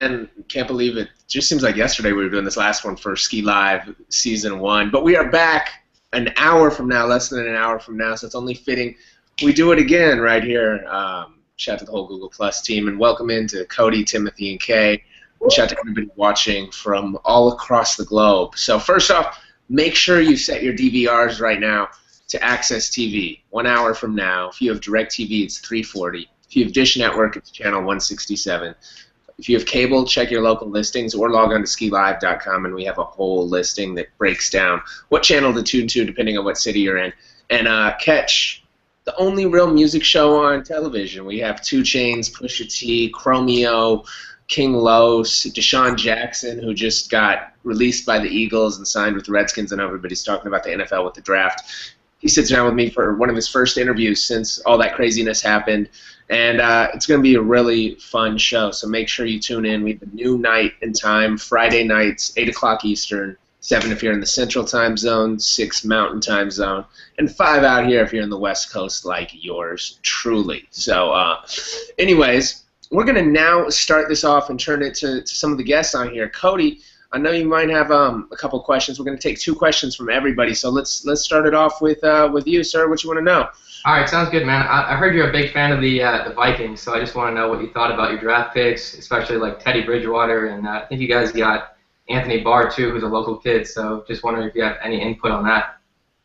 man, can't believe it. Just seems like yesterday we were doing this last one for SKEE Live Season 1. But we are back an hour from now, less than an hour from now, so it's only fitting we do it again right here. Shout out to the whole Google Plus team, and welcome into Cody, Timothy, and Kay. And shout out to everybody watching from all across the globe. So first off, make sure you set your DVRs right now to Access TV. 1 hour from now. If you have DirecTV, it's 340. If you have Dish Network, it's channel 167. If you have cable, check your local listings or log on to SKEELive.com, and we have a whole listing that breaks down what channel to tune to depending on what city you're in. And catch the only real music show on television. We have 2 Chainz, Pusha T, Chromeo, King Los, Deshaun Jackson, who just got released by the Eagles and signed with the Redskins, and everybody's talking about the NFL with the draft. He sits down with me for one of his first interviews since all that craziness happened, and it's going to be a really fun show, so make sure you tune in. We have a new night and time, Friday nights, 8 o'clock Eastern, 7 if you're in the Central Time Zone, 6 Mountain Time Zone, and 5 out here if you're in the West Coast like yours truly. So anyways, we're going to now start this off and turn it to some of the guests on here. Cody, I know you might have a couple questions. We're going to take 2 questions from everybody, so let's start it off with you, sir. What you want to know? All right, sounds good, man. I heard you're a big fan of the Vikings, so I just want to know what you thought about your draft picks, especially like Teddy Bridgewater, and I think you guys got Anthony Barr too, who's a local kid. So just wondering if you have any input on that.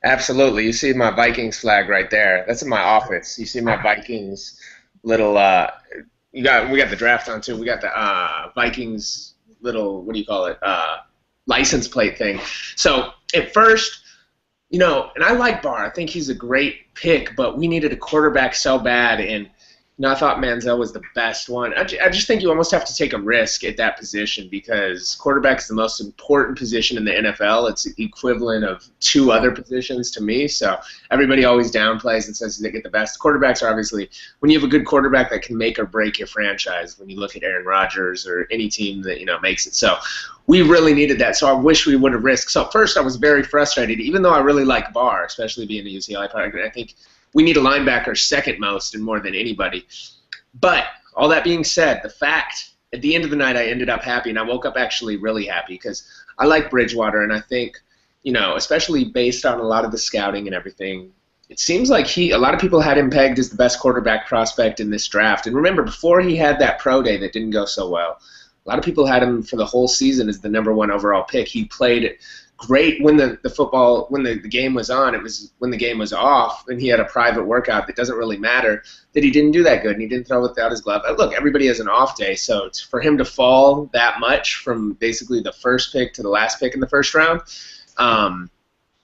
Absolutely. You see my Vikings flag right there. That's in my office. You see my Vikings little. We got the draft on too. We got the Vikings little, what do you call it? License plate thing. So at first, you know, and I like Barr. I think he's a great pick, but we needed a quarterback so bad, and you know, I thought Manziel was the best one. I just think you almost have to take a risk at that position because quarterback is the most important position in the NFL. It's the equivalent of 2 other positions to me. So everybody always downplays and says they get the best. Quarterbacks are obviously, when you have a good quarterback that can make or break your franchise, when you look at Aaron Rodgers or any team that, you know, makes it. So we really needed that. So I wish we would have risked. So first I was very frustrated, even though I really like Barr, especially being a UCLA product. I think we need a linebacker second most and more than anybody. But all that being said, the fact, at the end of the night, I ended up happy, and I woke up actually really happy because I like Bridgewater, and I think, you know, especially based on a lot of the scouting and everything, it seems like a lot of people had him pegged as the best quarterback prospect in this draft. And remember, before he had that pro day that didn't go so well, a lot of people had him for the whole season as the #1 overall pick. He played great when the game was on. It was when the game was off and he had a private workout that doesn't really matter that he didn't do that good and he didn't throw without his glove. Look, everybody has an off day, so for him to fall that much from basically the first pick to the last pick in the first round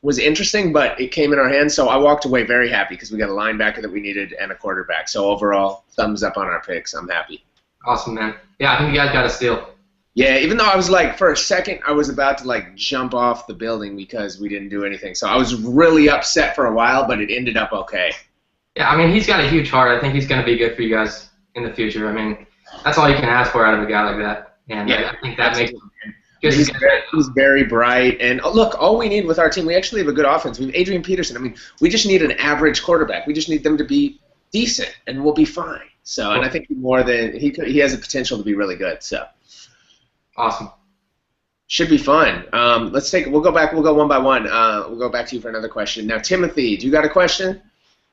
was interesting, but it came in our hands, so I walked away very happy because we got a linebacker that we needed and a quarterback. So overall, thumbs up on our picks. I'm happy. Awesome, man. Yeah, I think you guys got a steal. Yeah, even though I was like, for a second, I was about to like jump off the building because we didn't do anything. So I was really upset for a while, but it ended up okay. Yeah, I mean, he's got a huge heart. I think he's going to be good for you guys in the future. I mean, that's all you can ask for out of a guy like that. And yeah, I think that makes him he's very bright. And look, all we need with our team, we actually have a good offense. We have Adrian Peterson. I mean, we just need an average quarterback. We just need them to be decent, and we'll be fine. So, and I think more than he has the potential to be really good. So. Awesome. Should be fun. We'll go back. We'll go one by one. We'll go back to you for another question. Now, Timothy, do you got a question?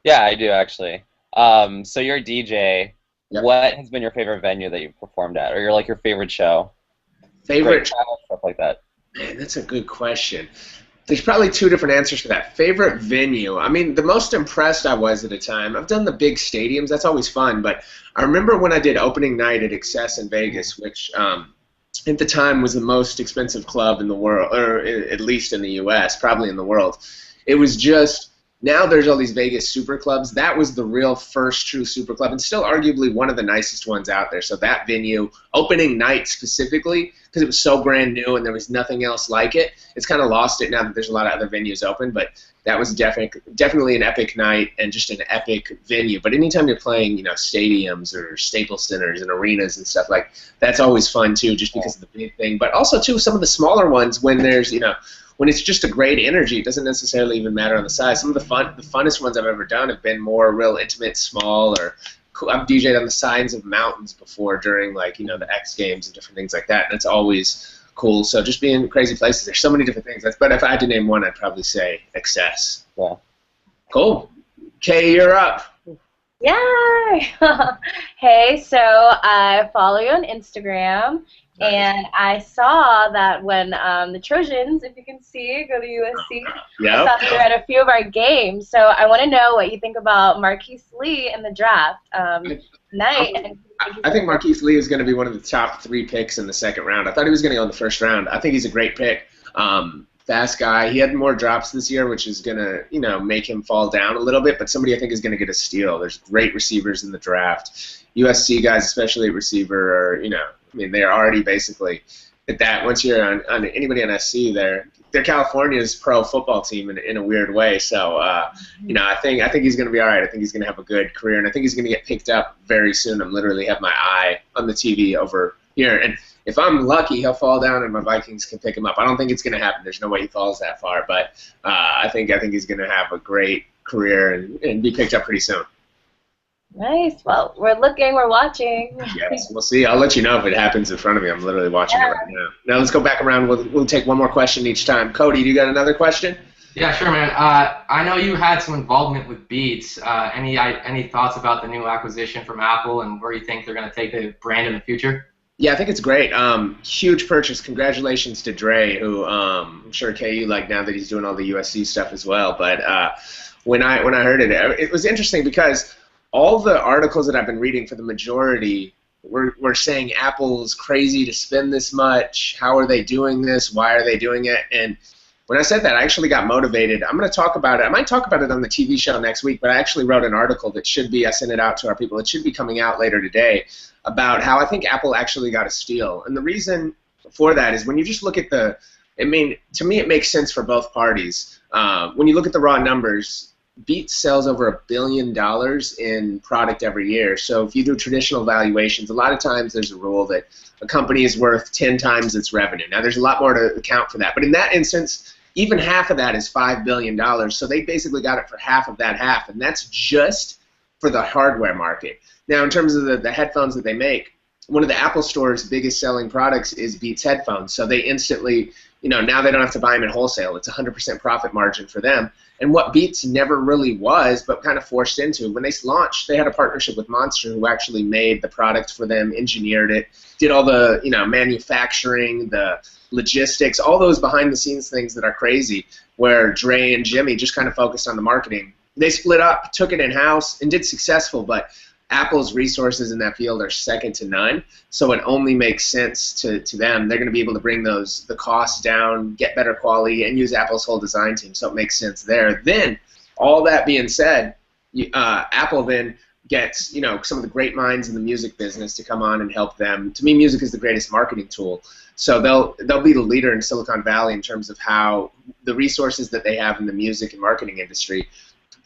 Yeah, I do actually. So you're a DJ. Yep. What has been your favorite venue that you've performed at, or your favorite show? Favorite stuff like that. Man, that's a good question. There's probably 2 different answers for that. Favorite venue. I mean, the most impressed I was at a time. I've done the big stadiums. That's always fun. But I remember when I did opening night at Excess in Vegas, which at the time was the most expensive club in the world, or at least in the U.S., probably in the world. It was just, now there's all these Vegas super clubs. That was the real first true super club, and still arguably one of the nicest ones out there. So that venue, opening night specifically, because it was so brand new and there was nothing else like it, it's kind of lost it now that there's a lot of other venues open, but that was definitely an epic night and just an epic venue. But anytime you're playing, you know, stadiums or Staples Centers and arenas and stuff, like, that's always fun too, just because of the big thing. But also too, some of the smaller ones, when there's, you know, when it's just a great energy, it doesn't necessarily even matter on the size. Some of the funnest ones I've ever done have been more real intimate, small, or I've DJ'd on the sides of mountains before during like the X Games and different things like that, and it's always cool. So just being in crazy places. There's so many different things. But if I had to name one, I'd probably say Excess. Yeah. Cool. Kay, you're up. Yay! Hey, so I follow you on Instagram, and I saw that when the Trojans, if you can see, go to USC, Yep. I saw you at a few of our games. So I want to know what you think about Marquise Lee in the draft tonight. I think Marquise Lee is going to be one of the top 3 picks in the second round. I thought he was going to go in the first round. I think he's a great pick. Fast guy. He had more drops this year, which is going to, make him fall down a little bit, but somebody I think is going to get a steal. There's great receivers in the draft. USC guys, especially at receiver, are, they're already basically at that. Once you're on anybody on SC, they're California's pro football team in a weird way. So, I think he's going to be all right. I think he's going to have a good career, and I think he's going to get picked up very soon. I'm literally have my eye on the TV over here, and if I'm lucky, he'll fall down and my Vikings can pick him up. I don't think it's going to happen. There's no way he falls that far, but I think he's going to have a great career and be picked up pretty soon. Nice. Well, we're watching. Yes, we'll see. I'll let you know if it happens in front of me. I'm literally watching it right now. Now let's go back around. We'll take one more question each time. Cody, do you got another question? Yeah, sure, man. I know you had some involvement with Beats. Any thoughts about the new acquisition from Apple and where you think they're going to take the brand in the future? Yeah, I think it's great. Huge purchase. Congratulations to Dre, who I'm sure KU like now that he's doing all the USC stuff as well. But when I heard it, it was interesting because all the articles that I've been reading for the majority were saying Apple's crazy to spend this much. How are they doing this? Why are they doing it? And when I said that, I actually got motivated. I'm going to talk about it. I might talk about it on the TV show next week, but I actually wrote an article that I sent it out to our people. It should be coming out later today about how I think Apple actually got a steal. And the reason for that is when you just look at to me it makes sense for both parties. When you look at the raw numbers, Beats sells over $1 billion in product every year. So if you do traditional valuations, a lot of times there's a rule that a company is worth 10 times its revenue. Now there's a lot more to account for that. But in that instance, even half of that is $5 billion. So they basically got it for half of that half. And that's just for the hardware market. Now in terms of the headphones that they make, one of the Apple Store's biggest selling products is Beats headphones. So they instantly, now they don't have to buy them at wholesale. It's 100% profit margin for them. And what Beats never really was, but kind of forced into, when they launched, they had a partnership with Monster, who actually made the product for them, engineered it, did all the manufacturing, the logistics, all those behind-the-scenes things that are crazy, where Dre and Jimmy just kind of focused on the marketing. They split up, took it in-house, and did successful, but Apple's resources in that field are second to none, so it only makes sense to them. They're going to be able to bring the costs down, get better quality, and use Apple's whole design team, so it makes sense there. Then, all that being said, Apple then gets some of the great minds in the music business to come on and help them. To me, music is the greatest marketing tool, so they'll be the leader in Silicon Valley in terms of how the resources that they have in the music and marketing industry.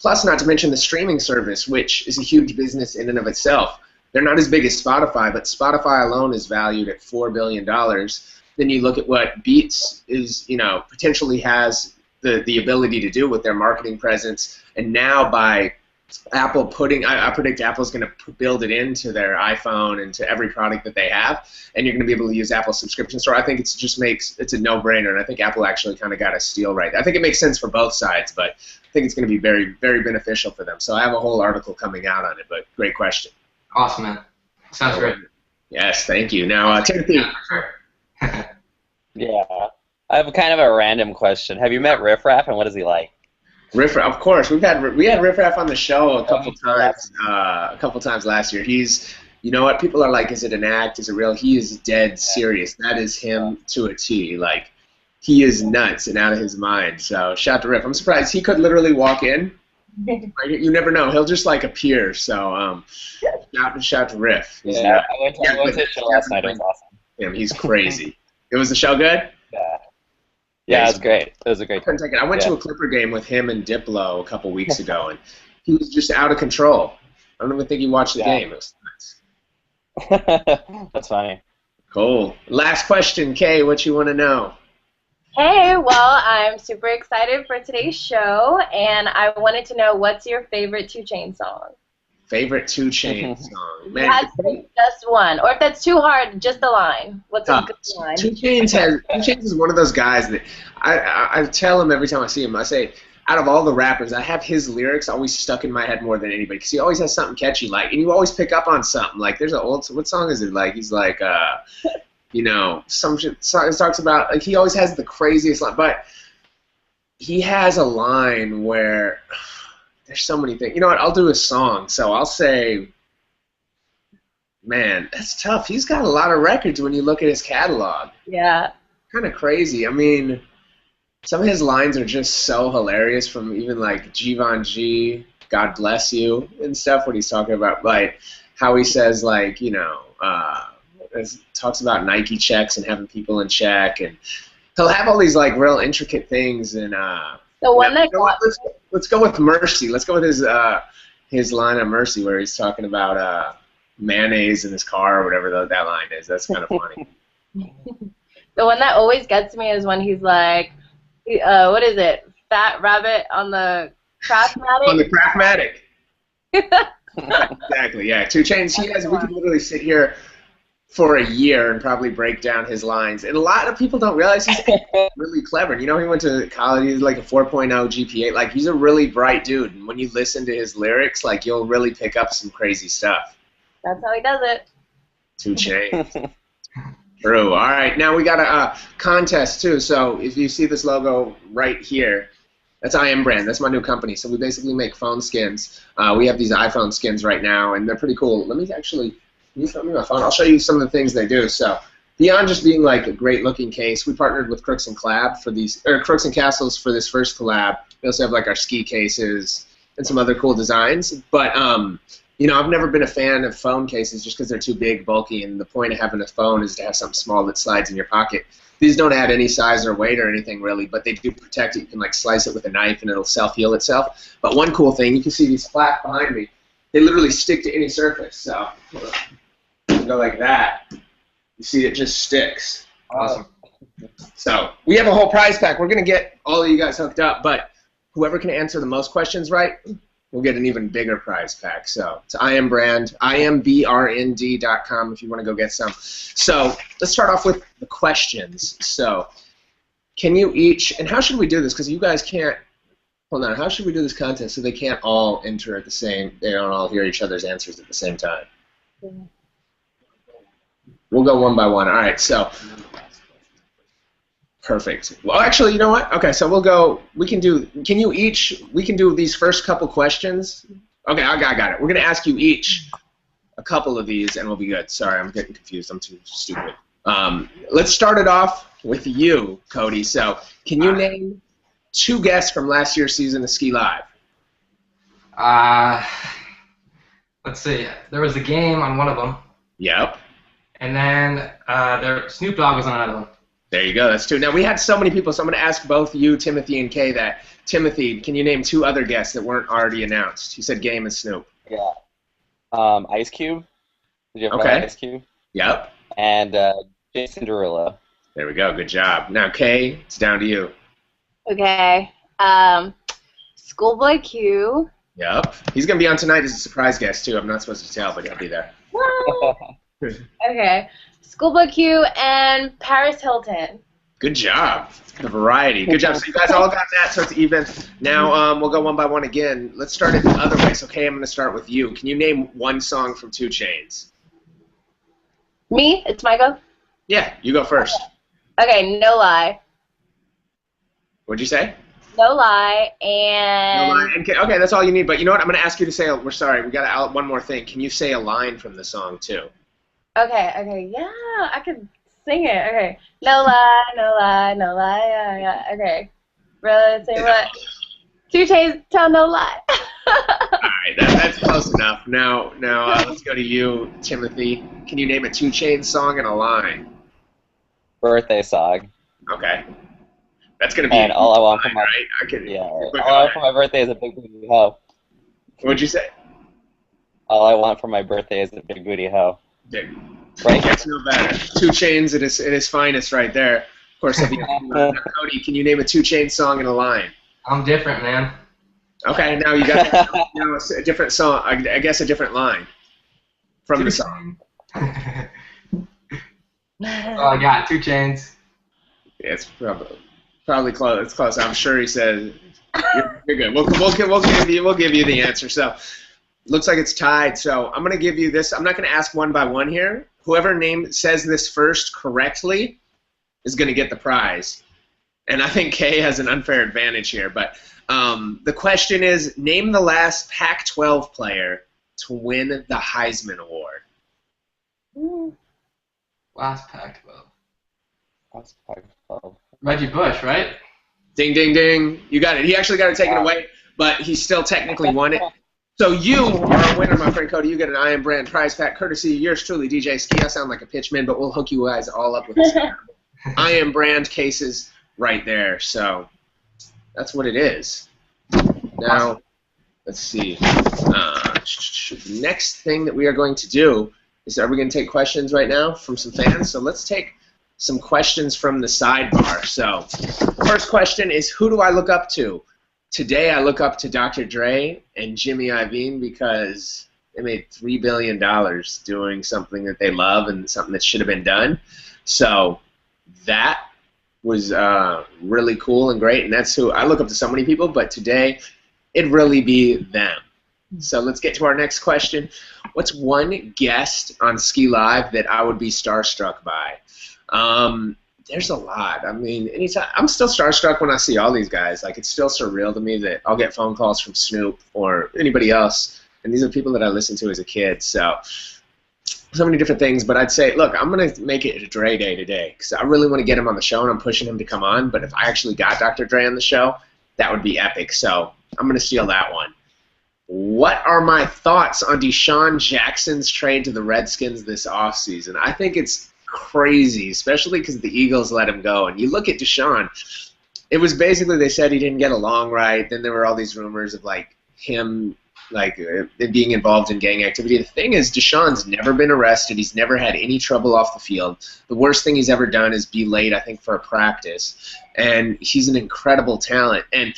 Plus, not to mention the streaming service, which is a huge business in and of itself. They're not as big as Spotify, but Spotify alone is valued at $4 billion. Then you look at what Beats is, potentially has the ability to do with their marketing presence. And now by Apple I predict Apple's going to build it into their iPhone and to every product that they have, and you're going to be able to use Apple's subscription store. I think it's a no-brainer, and I think Apple actually kind of got a steal right. I think it makes sense for both sides, but I think it's going to be very, very beneficial for them. So I have a whole article coming out on it, but great question. Awesome, man. Sounds great. Yes, thank you. Now, Timothy. Yeah. I have kind of a random question. Have you met Riff Raff, and what is he like? Riff Raff, of course. We had Riff Raff on the show a couple times last year. He's, what people are like, is it an act? Is it real? He is dead serious. That is him to a T. Like, he is nuts and out of his mind. So shout to Riff. I'm surprised he could literally walk in. You never know. He'll just appear. So shout to Riff. Yeah, I went to his show last night. It was awesome. He's crazy. Was the show good? Yeah. Yeah, it was great. It was a great time. I went to a Clipper game with him and Diplo a couple weeks ago, and he was just out of control. I don't even think he watched the game. It was nuts. That's funny. Cool. Last question, Kay. What you want to know? Hey, well, I'm super excited for today's show, and I wanted to know what's your favorite 2 Chainz song? Favorite 2 Chainz song? Man, That's just one. Or if that's too hard, just a line. What's a good line? 2 Chainz is one of those guys that I tell him every time I see him. I say, out of all the rappers, I have his lyrics always stuck in my head more than anybody because he always has something catchy, like, and you always pick up on something. Like, there's an old, what song is it? Like, he's like, you know, some shit talks about, like, he always has the craziest line, but he has a line where there's so many things. You know what? I'll do a song, so I'll say, man, that's tough. He's got a lot of records when you look at his catalog. Yeah. Kind of crazy. I mean, some of his lines are just so hilarious, from even like Givenchy, God Bless You, and stuff, what he's talking about, like how he says, like, you know, talks about Nike checks and having people in check, and he'll have all these like real intricate things. And the one that let's go with Mercy. Let's go with his line on Mercy where he's talking about mayonnaise in his car or whatever that line is. That's kind of funny. The one that always gets me is when he's like, what is it? Fat rabbit on the Craftmatic? On the Craftmatic. Exactly, yeah. 2 Chainz, we could literally sit here for a year and probably break down his lines. And a lot of people don't realize he's really clever. You know, he went to college, he's like a 4.0 GPA. Like, he's a really bright dude. And when you listen to his lyrics, like, you'll really pick up some crazy stuff. That's how he does it. 2 Chainz. True. All right. Now we got a contest, too. So if you see this logo right here, that's IM.brnd. That's my new company. So we basically make phone skins. We have these iPhone skins right now, and they're pretty cool. Let me actually... Can you show me my phone? I'll show you some of the things they do. So, beyond just being like a great-looking case, we partnered with Crooks and Crooks and Castles for this first collab. We also have like our ski cases and some other cool designs. But you know, I've never been a fan of phone cases just because they're too big, bulky, and the point of having a phone is to have something small that slides in your pocket. These don't add any size or weight or anything really, but they do protect it. You can like slice it with a knife and it'll self-heal itself. But one cool thing, you can see these flat behind me. They literally stick to any surface. So. Go like that. You see, it just sticks. Awesome. So we have a whole prize pack. We're gonna get all of you guys hooked up, but whoever can answer the most questions right, we'll get an even bigger prize pack. So it's IM.brnd, IM.brnd.com if you want to go get some. So let's start off with the questions. So can you each, and how should we do this? Because you guys can't. Hold on. How should we do this contest so they can't all enter at the same? They don't all hear each other's answers at the same time. We'll go one by one. All right, so perfect. Well, actually, you know what? Okay, so we'll go. We can do these first couple questions. Okay, I got it. We're gonna ask you each a couple of these, and we'll be good. Sorry, I'm getting confused. I'm too stupid. Let's start it off with you, Cody. So, can you name 2 guests from last year's season of Ski Live? Let's see. There was a game on one of them. Yep. And then Snoop Dogg was on another one. There you go. That's 2. Now, we had so many people, so I'm going to ask both you, Timothy, and Kay that. Timothy, can you name 2 other guests that weren't already announced? You said Game and Snoop. Yeah. Ice Cube. Did you ever know Ice Cube? Yep. And Jason Derulo. There we go. Good job. Now, Kay, it's down to you. Okay. Schoolboy Q. Yep. He's going to be on tonight as a surprise guest, too. I'm not supposed to tell, but he'll be there. Okay. Schoolboy Q and Paris Hilton. Good job. The variety. Good job. So you guys all got that, so it's even. Now we'll go one by one again. Let's start it the other way. So, Kay, I'm going to start with you. Can you name 1 song from 2 Chainz? Me? It's my go? Yeah, you go first. Okay, No Lie. What'd you say? No Lie and... No Lie. And okay, that's all you need. But you know what? I'm going to ask you to say, we're sorry, we got one more thing. Can you say a line from the song, too? Okay, yeah, I can sing it. Okay. No lie, no lie, no lie, yeah. Okay. Brother, say what? 2 Chainz, tell no lie. All right, that's close enough. Now, let's go to you, Timothy. Can you name a 2 Chainz song and a line? Birthday song. Okay. That's gonna be. And all I want for my all I want for my birthday is a big booty hoe. What'd you say? All I want for my birthday is a big booty hoe. Big. Right. Gets no better. 2 Chainz at his finest, right there. Of course, Cody, can you name a 2 Chainz song and a line? I'm different, man. Okay, now you got now it's a different song. I guess a different line from the song. Oh, I got 2 Chainz. Yeah, it's probably close. It's close. I'm sure he said you're good. We'll give you the answer. So looks like it's tied. So I'm gonna give you this. I'm not gonna ask one by one here. Whoever says this first correctly is gonna get the prize. And I think Kay has an unfair advantage here. But the question is, name the last Pac-12 player to win the Heisman Award. Last Pac-12. Last Pac-12. Reggie Bush, right? Ding, ding, ding. You got it. He actually got it taken away, but he still technically won it. So you are a winner, my friend Cody. You get an IM.brnd prize pack, courtesy of yours truly, DJ SKEE. I sound like a pitchman, but we'll hook you guys all up with this IM.brnd cases right there. So that's what it is. Now, let's see. The next thing that we are going to do is, are we going to take questions right now from some fans? So let's take some questions from the sidebar. So first question is, who do I look up to? Today I look up to Dr. Dre and Jimmy Iovine because they made $3 billion doing something that they love and something that should have been done. So that was really cool and great, and that's who I look up to. So many people, but today it'd really be them. So let's get to our next question. What's one guest on SKEE Live that I would be starstruck by? There's a lot. I mean, anytime I'm still starstruck when I see all these guys. Like, it's still surreal to me that I'll get phone calls from Snoop or anybody else, and these are people that I listened to as a kid. So many different things, but I'd say, look, I'm going to make it a Dre day today because I really want to get him on the show, and I'm pushing him to come on. But if I actually got Dr. Dre on the show, that would be epic. So I'm going to steal that one. What are my thoughts on Deshaun Jackson's trade to the Redskins this offseason? I think it's crazy, especially because the Eagles let him go. And you look at Deshaun, it was basically they said he didn't get along right. Then there were all these rumors of, like, him being involved in gang activity. The thing is, Deshaun's never been arrested. He's never had any trouble off the field. The worst thing he's ever done is be late, I think, for a practice. And he's an incredible talent. And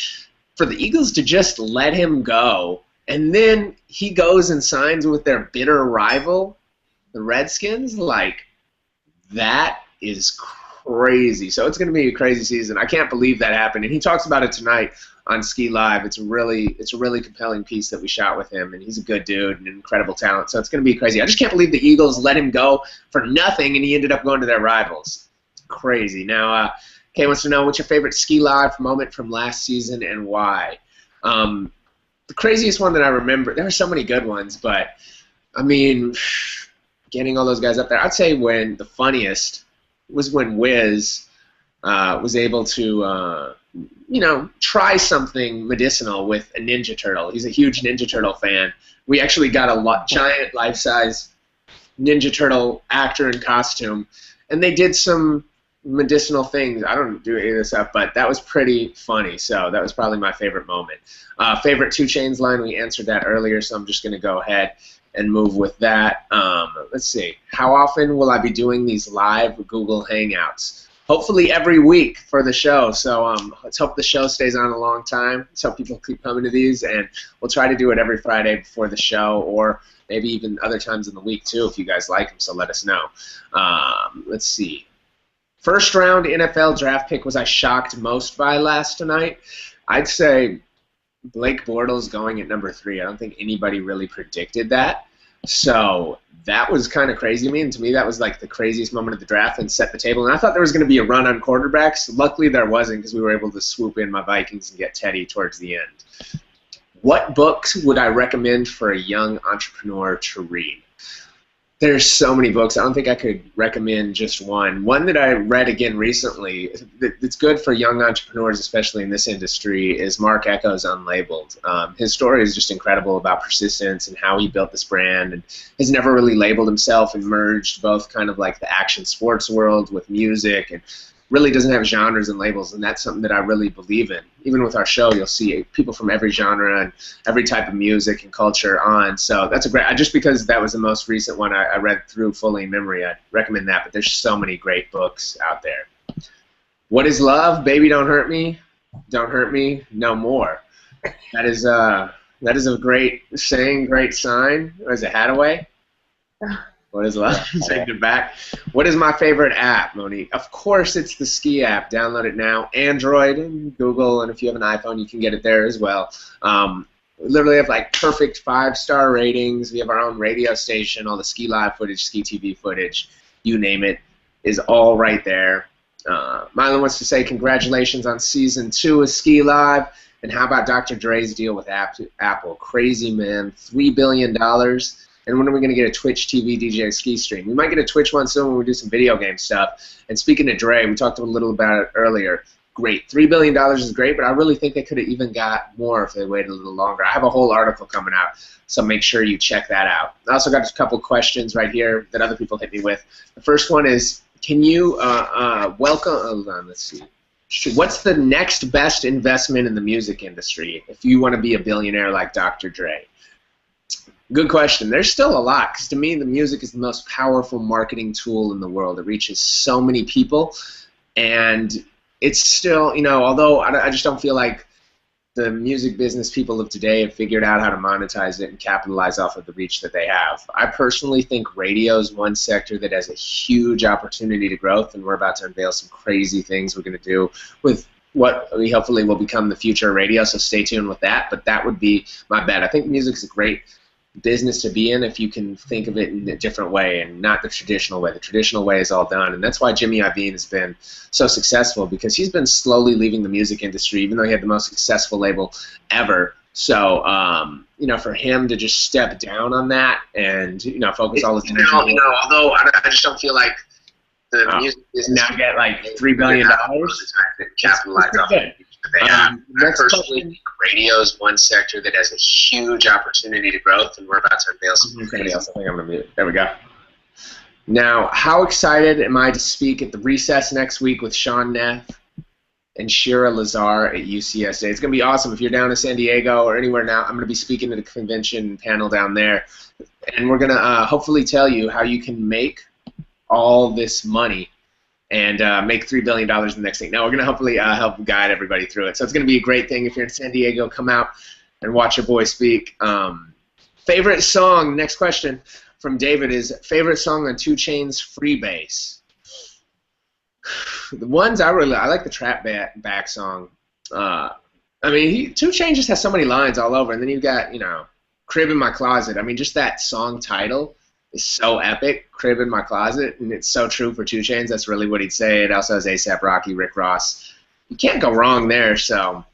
for the Eagles to just let him go, and then he goes and signs with their bitter rival, the Redskins, like, that is crazy. So it's going to be a crazy season. I can't believe that happened. And he talks about it tonight on SKEE Live. It's a really compelling piece that we shot with him, and he's a good dude and an incredible talent. So it's going to be crazy. I just can't believe the Eagles let him go for nothing, and he ended up going to their rivals. It's crazy. Now, Kay wants to know, what's your favorite SKEE Live moment from last season and why? The craziest one that I remember, there were so many good ones, but, I mean, getting all those guys up there, I'd say when the funniest was when Wiz was able to, try something medicinal with a Ninja Turtle. He's a huge Ninja Turtle fan. We actually got a giant life-size Ninja Turtle actor in costume, and they did some medicinal things. I don't do any of this stuff, but that was pretty funny. So that was probably my favorite moment. Favorite 2 Chainz line, we answered that earlier, so I'm just going to go ahead and move with that. Let's see. How often will I be doing these live Google Hangouts? Hopefully every week for the show. So let's hope the show stays on a long time. Let's hope people keep coming to these, and we'll try to do it every Friday before the show, or maybe even other times in the week too if you guys like them, so let us know. Let's see. First round NFL draft pick was I shocked most by last night? I'd say Blake Bortles going at number 3. I don't think anybody really predicted that. So that was kind of crazy to me, and to me that was like the craziest moment of the draft and set the table. And I thought there was going to be a run on quarterbacks. Luckily there wasn't, because we were able to swoop in my Vikings and get Teddy towards the end. What books would I recommend for a young entrepreneur to read? There's so many books. I don't think I could recommend just one. One that I read again recently that's good for young entrepreneurs, especially in this industry, is Mark Echo's Unlabeled. His story is just incredible about persistence and how he built this brand, and has never really labeled himself, and merged both kind of like the action sports world with music, and really doesn't have genres and labels, and that's something that I really believe in. Even with our show, you'll see people from every genre and every type of music and culture on. So that's a great, just because that was the most recent one I read through fully in memory, I'd recommend that, but there's so many great books out there. What is love? Baby, don't hurt me no more. That is a great saying, great sign. Or is it Hadaway? What is love? Take it back. What is my favorite app, Monique? Of course, it's the SKEE app. Download it now. Android and Google, and if you have an iPhone, you can get it there as well. We literally have like perfect 5-star ratings. We have our own radio station, all the SKEE Live footage, SKEE TV footage, you name it, is all right there. Milo wants to say congratulations on season 2 of SKEE Live. And how about Dr. Dre's deal with Apple? Crazy, man. $3 billion. And when are we going to get a Twitch TV DJ SKEE stream? We might get a Twitch one soon when we do some video game stuff. And speaking of Dre, we talked a little about it earlier. Great. $3 billion is great, but I really think they could have even got more if they waited a little longer. I have a whole article coming out, so make sure you check that out. I also got a couple questions right here that other people hit me with. The first one is, can you welcome, hold on, let's see. What's the next best investment in the music industry if you want to be a billionaire like Dr. Dre? Good question. There's still a lot, because to me, the music is the most powerful marketing tool in the world. It reaches so many people, and it's still, you know, although I just don't feel like the music business people of today have figured out how to monetize it and capitalize off of the reach that they have. I personally think radio is one sector that has a huge opportunity to growth, and we're about to unveil some crazy things we're going to do with what we hopefully will become the future of radio, so stay tuned with that. But that would be my bet. I think music is a great business to be in if you can think of it in a different way and not the traditional way. The traditional way is all done, and that's why Jimmy Iovine has been so successful, because he's been slowly leaving the music industry, even though he had the most successful label ever. So, you know, for him to just step down on that and, you know, focus all his energy. Although I just don't feel like the music business now get like $3 billion. Capitalize off it. Next question. Radio is one sector that has a huge opportunity to growth, and we're about to unveil something else. I think I'm going to mute. There we go. Now, how excited am I to speak at the Recess next week with Sean Neff and Shira Lazar at UCSA? It's going to be awesome. If you're down in San Diego or anywhere now, I'm going to be speaking at a convention panel down there, and we're going to hopefully tell you how you can make all this money and make $3 billion the next thing. Now, we're going to hopefully help guide everybody through it. So it's going to be a great thing. If you're in San Diego, come out and watch your boy speak. Favorite song, next question from David is, favorite song on 2 Chainz Freebase? The ones I like the Trap Back song. I mean, 2 Chainz just has so many lines all over. And then you've got, you know, Crib in My Closet. I mean, just that song title is so epic, Crib in My Closet, and it's so true for 2 Chainz. That's really what he'd say. It also has A$AP Rocky, Rick Ross. You can't go wrong there, so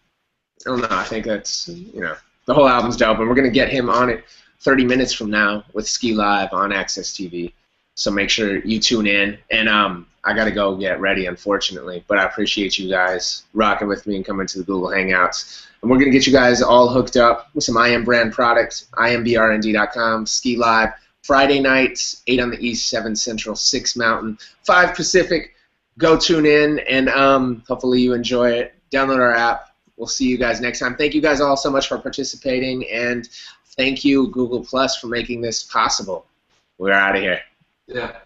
I don't know. I think that's, you know, the whole album's dope, and we're going to get him on it 30 minutes from now with SKEE Live on Access TV, so make sure you tune in. And I got to go get ready, unfortunately, but I appreciate you guys rocking with me and coming to the Google Hangouts. And we're going to get you guys all hooked up with some IM brand products, IM.brnd.com, SKEE Live, Friday nights, 8 on the East, 7 Central, 6 Mountain, 5 Pacific. Go tune in, and hopefully you enjoy it. Download our app. We'll see you guys next time. Thank you guys all so much for participating, and thank you, Google Plus, for making this possible. We're out of here. Yeah.